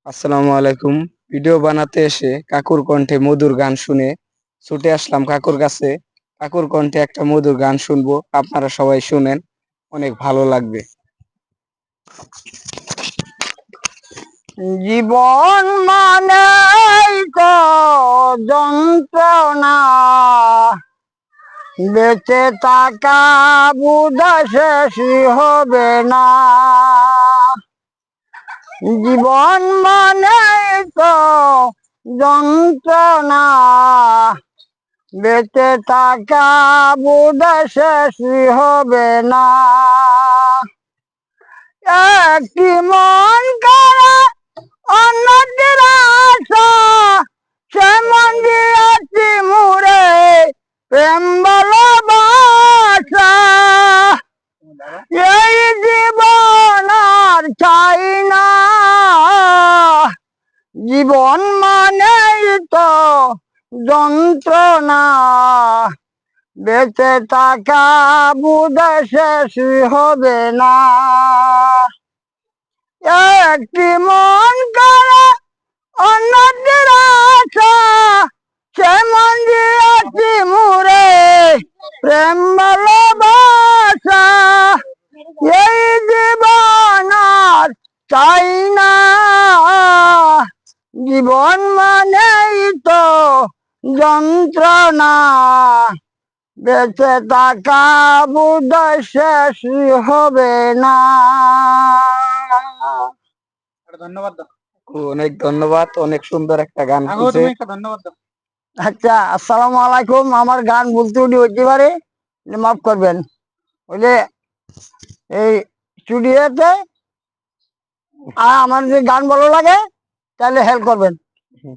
আসসালামু আলাইকুম। ভিডিও বানাতে এসে কাকুর কণ্ঠে মধুর গান শুনে ছুটে আসলাম কাকুর কাছে। কাকুর কণ্ঠে একটা মধুর গান শুনবো, আপনারা সবাই শুনেন, অনেক ভালো লাগবে। জীবন মানে তো যন্ত্রণা, বেঁচে থাকা বুঝা শেষই হবে না। জীবন মানে তো যন্ত্রণা, বেঁচে থাকা বুঝা শেষই হবে না। একটি মন করে অন্যটির আশা, সে মন দিয়েছি মুড়ে প্রেম ভালোবাসা। এই জীবন আর চাই না, জীবন মানেই তো যন্ত্রণা, বেঁচে থাকা বুঝে শেষ হবে না। একটি মন করে অন্যটির আশা, সে মন দিয়েছি মুড়ে প্রেম ভালোবাসা। এই জীবন আর চাই না, জীবন মানেই তো যন্ত্রণা, বেঁচে থাকা বোধহয় শেষ হবে না। ধন্যবাদ। অনেক ধন্যবাদ, অনেক সুন্দর একটা গান করছে। ধন্যবাদ। আচ্ছা, আসসালামু আলাইকুম। আমার গান বলতে হইতে পারে, মাফ করবেন। ওই যে এই স্টুডিওতে আমার যে গান ভালো লাগে তাহলে হেল্প করবেন। হুম।